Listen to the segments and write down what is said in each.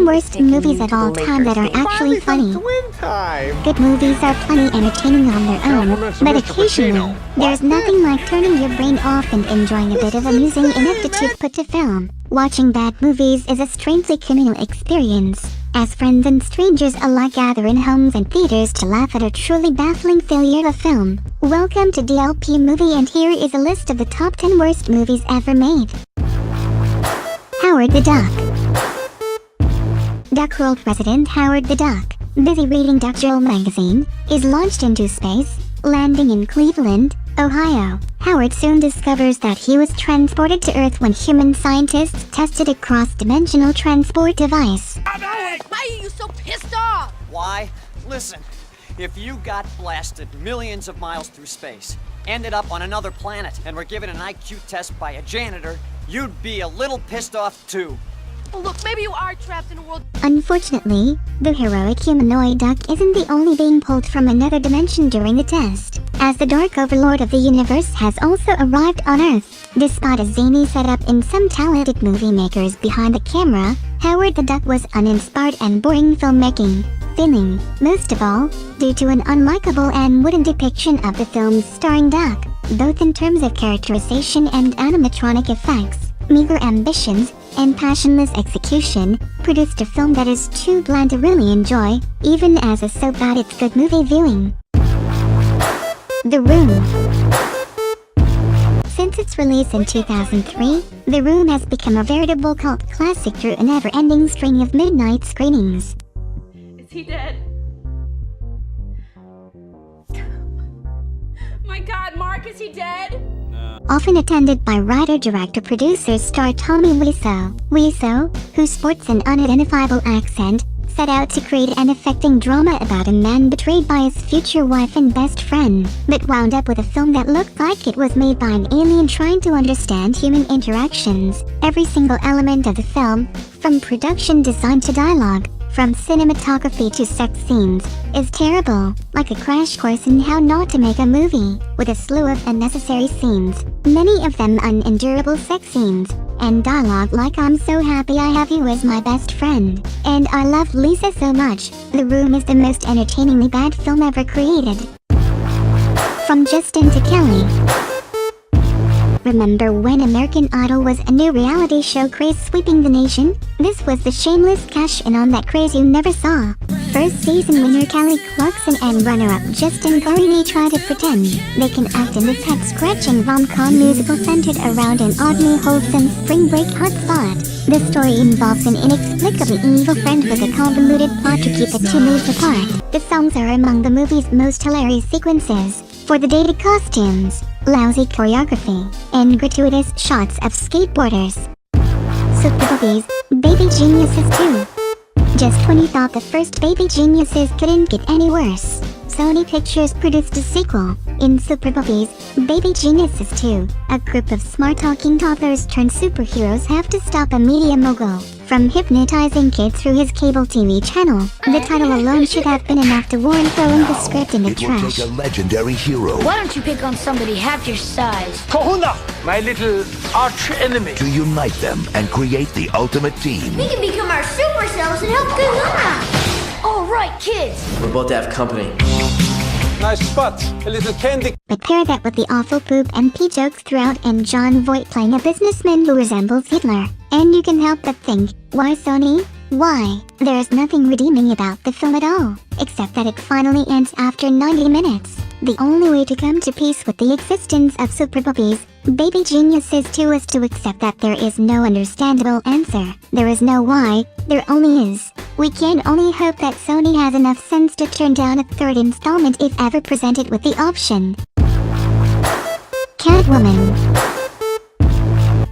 10 worst movies of all time that are actually funny. Good movies are plenty entertaining on their own, but occasionally, there's nothing like turning your brain off and enjoying a bit of amusing ineptitude put to film. Watching bad movies is a strangely communal experience, as friends and strangers alike gather in homes and theaters to laugh at a truly baffling failure of a film. Welcome to DLP Movie, and here is a list of the top 10 worst movies ever made. Howard the Duck. Duckworld President Howard the Duck, busy reading Duck Journal magazine, is launched into space, landing in Cleveland, Ohio. Howard soon discovers that he was transported to Earth when human scientists tested a cross-dimensional transport device. Howard, why are you so pissed off? Why? Listen, if you got blasted millions of miles through space, ended up on another planet, and were given an IQ test by a janitor, you'd be a little pissed off too. Well, look, maybe you are trapped in a world... Unfortunately, the heroic humanoid duck isn't the only being pulled from another dimension during the test, as the dark overlord of the universe has also arrived on Earth. Despite a zany setup in some talented movie makers behind the camera, Howard the Duck was uninspired and boring filmmaking, failing, most of all, due to an unlikable and wooden depiction of the film's starring duck, both in terms of characterization and animatronic effects. Meager ambitions and passionless execution produced a film that is too bland to really enjoy, even as a so bad it's good movie viewing. The Room. Since its release in 2003, The Room has become a veritable cult classic through a never-ending string of midnight screenings. Is he dead? My God, Mark, is he dead? Often attended by writer-director-producer star Tommy Wiseau, who sports an unidentifiable accent, set out to create an affecting drama about a man betrayed by his future wife and best friend, but wound up with a film that looked like it was made by an alien trying to understand human interactions. Every single element of the film, from production design to dialogue, from cinematography to sex scenes, is terrible, like a crash course in how not to make a movie, with a slew of unnecessary scenes, many of them unendurable sex scenes, and dialogue like "I'm so happy I have you as my best friend," and "I love Lisa so much." The Room is the most entertainingly bad film ever created. From Justin to Kelly. Remember when American Idol was a new reality show craze sweeping the nation? This was the shameless cash-in on that craze you never saw. First season winner Kelly Clarkson and runner-up Justin Guarini try to pretend they can act in this head-scratching rom-com musical centered around an oddly wholesome spring break hotspot. The story involves an inexplicably evil friend with a convoluted plot to keep the two moves apart. The songs are among the movie's most hilarious sequences, for the dated costumes, lousy choreography, and gratuitous shots of skateboarders. SUPERBABIES, Baby Geniuses 2. Just when you thought the first Baby Geniuses couldn't get any worse, Sony Pictures produced a sequel, in SUPERBABIES, Baby Geniuses 2. A group of smart-talking toddlers turned superheroes have to stop a media mogul from hypnotizing kids through his cable TV channel. The title alone should have been enough to warrant throwing the script in the trash. It will take a legendary hero. Why don't you pick on somebody half your size? Kahuna, my little arch enemy. To unite them and create the ultimate team. We can become our super selves and help Kahuna! All right, kids. We're about to have company. Nice spot, a little candy. But pair that with the awful poop and pee jokes throughout and John Voight playing a businessman who resembles Hitler, and you can help but think, why Sony? Why? There's nothing redeeming about the film at all, except that it finally ends after 90 minutes. The only way to come to peace with the existence of SUPERBABIES, Baby Geniuses 2 is to accept that there is no understandable answer. There is no why, there only is. We can only hope that Sony has enough sense to turn down a third installment if ever presented with the option. Catwoman.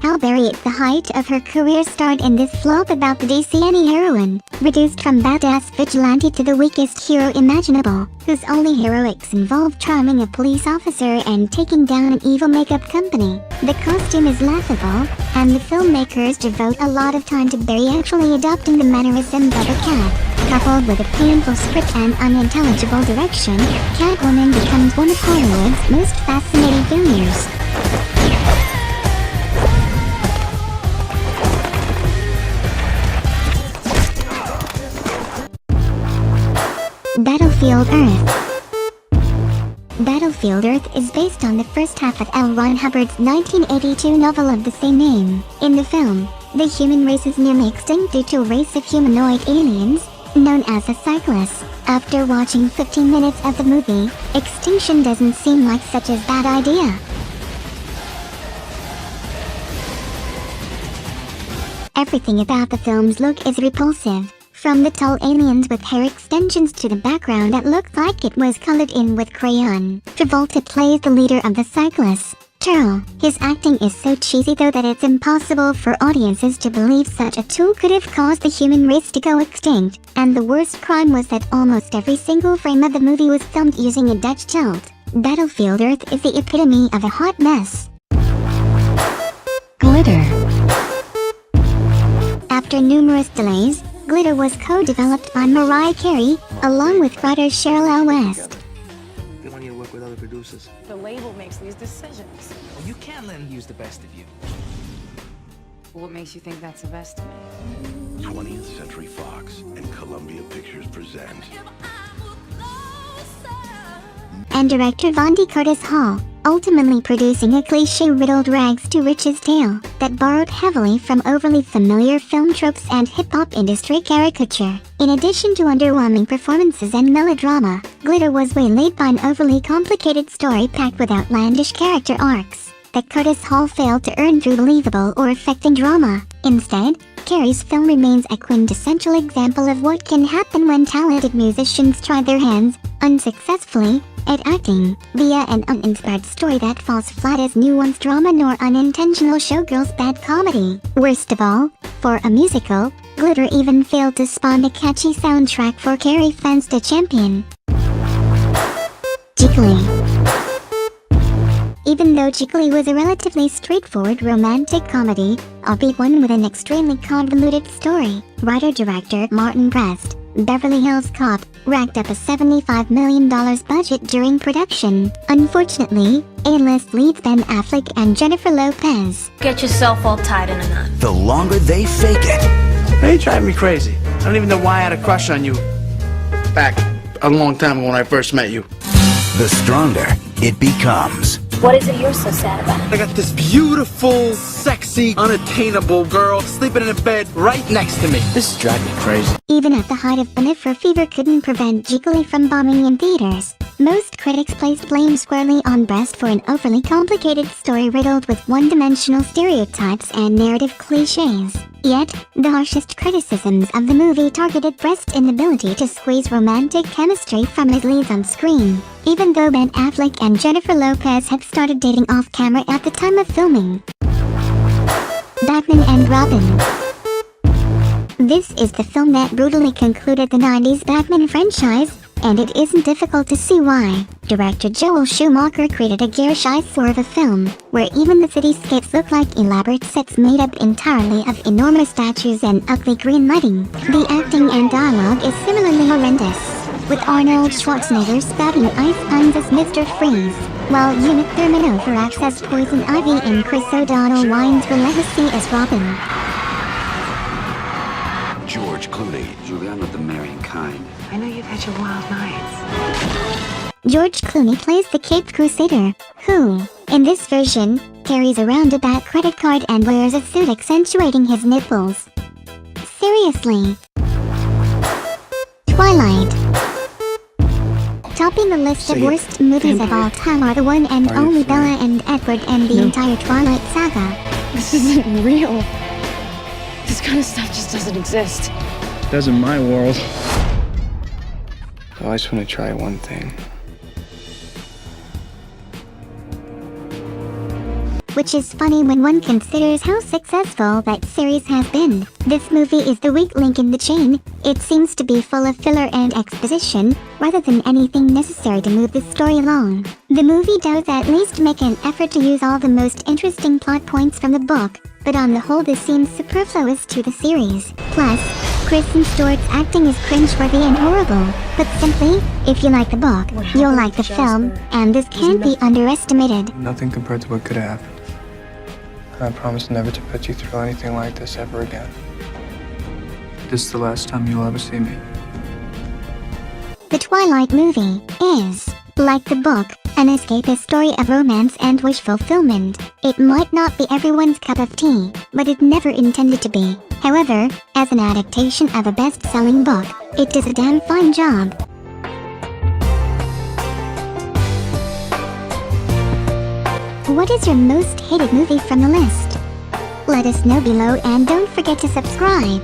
Halle Berry at the height of her career starred in this flop about the DC anti-heroine, reduced from badass vigilante to the weakest hero imaginable, whose only heroics involve charming a police officer and taking down an evil makeup company. The costume is laughable, and the filmmakers devote a lot of time to Berry actually adopting the mannerisms of a cat. Coupled with a painful script and unintelligible direction, Catwoman becomes one of Hollywood's most fascinating failures. Battlefield Earth. Battlefield Earth is based on the first half of L. Ron Hubbard's 1982 novel of the same name. In the film, the human race is nearly extinct due to a race of humanoid aliens, known as the Cyclists. After watching 15 minutes of the movie, extinction doesn't seem like such a bad idea. Everything about the film's look is repulsive. From the tall aliens with hair extensions to the background that looked like it was colored in with crayon. Travolta plays the leader of the Cyclists, Turl. His acting is so cheesy though that it's impossible for audiences to believe such a tool could have caused the human race to go extinct. And the worst crime was that almost every single frame of the movie was filmed using a Dutch tilt. Battlefield Earth is the epitome of a hot mess. Glitter. After numerous delays, Glitter was co-developed by Mariah Carey, along with writer Cheryl L. West. They want you to work with other producers. The label makes these decisions. Well, you can't let them use the best of you. What makes you think that's the best of me? 20th Century Fox and Columbia Pictures present. And director Vondy Curtis Hall, ultimately producing a cliché-riddled rags-to-riches tale that borrowed heavily from overly familiar film tropes and hip-hop industry caricature. In addition to underwhelming performances and melodrama, Glitter was waylaid by an overly complicated story packed with outlandish character arcs that Curtis Hall failed to earn through believable or affecting drama. Instead, Carey's film remains a quintessential example of what can happen when talented musicians try their hands, unsuccessfully, at acting, via an uninspired story that falls flat as nuanced drama nor unintentional showgirls bad comedy. Worst of all, for a musical, Glitter even failed to spawn a catchy soundtrack for Carey fans to champion. Jiggly. Even though Jiggly was a relatively straightforward romantic comedy, albeit one with an extremely convoluted story, writer-director Martin Brest, Beverly Hills Cop, racked up a $75 million budget during production. Unfortunately, A-list leads Ben Affleck and Jennifer Lopez. Get yourself all tied in a knot. The longer they fake it, Now you drive me crazy. I don't even know why I had a crush on you back a long time ago when I first met you. the stronger it becomes. What is it you're so sad about? I got this beautiful, sexy, unattainable girl sleeping in a bed right next to me. This is driving me crazy. Even at the height of Bennifer fever couldn't prevent Jiggly from bombing in theaters. Most critics placed blame squarely on Brest for an overly complicated story riddled with one-dimensional stereotypes and narrative cliches. Yet, the harshest criticisms of the movie targeted Brest's inability to squeeze romantic chemistry from his leads on screen, even though Ben Affleck and Jennifer Lopez had started dating off-camera at the time of filming. Batman and Robin. This is the film that brutally concluded the 90s Batman franchise, and it isn't difficult to see why. Director Joel Schumacher created a garish eyesore of a film, where even the cityscapes look like elaborate sets made up entirely of enormous statues and ugly green lighting. The acting and dialogue is similarly horrendous, with Arnold Schwarzenegger spouting ice puns as Mr. Freeze, while Uma Thurman overacts as Poison Ivy and Chris O'Donnell whines relentlessly as Robin. George Clooney. Julie, I'm not the marrying kind. I know you've had your wild nights. George Clooney plays the Caped Crusader, who, in this version, carries a roundabout credit card and wears a suit accentuating his nipples. Seriously. Twilight. Topping the list of worst movies of all time are the one and only Bella and Edward and the entire Twilight saga. This isn't real. This kind of stuff just doesn't exist. It does in my world. I just want to try one thing. Which is funny when one considers how successful that series has been. This movie is the weak link in the chain. It seems to be full of filler and exposition, rather than anything necessary to move the story along. The movie does at least make an effort to use all the most interesting plot points from the book, but on the whole this seems superfluous to the series. Plus, Kristen Stewart's acting is cringeworthy and horrible, but simply, if you like the book, you'll like the film, and this can't be underestimated. Nothing compared to what could have happened. I promise never to put you through anything like this ever again. This is the last time you'll ever see me. The Twilight movie is, like the book, an escapist story of romance and wish fulfillment. It might not be everyone's cup of tea, but it never intended to be. However, as an adaptation of a best-selling book, it does a damn fine job. What is your most hated movie from the list? Let us know below and don't forget to subscribe.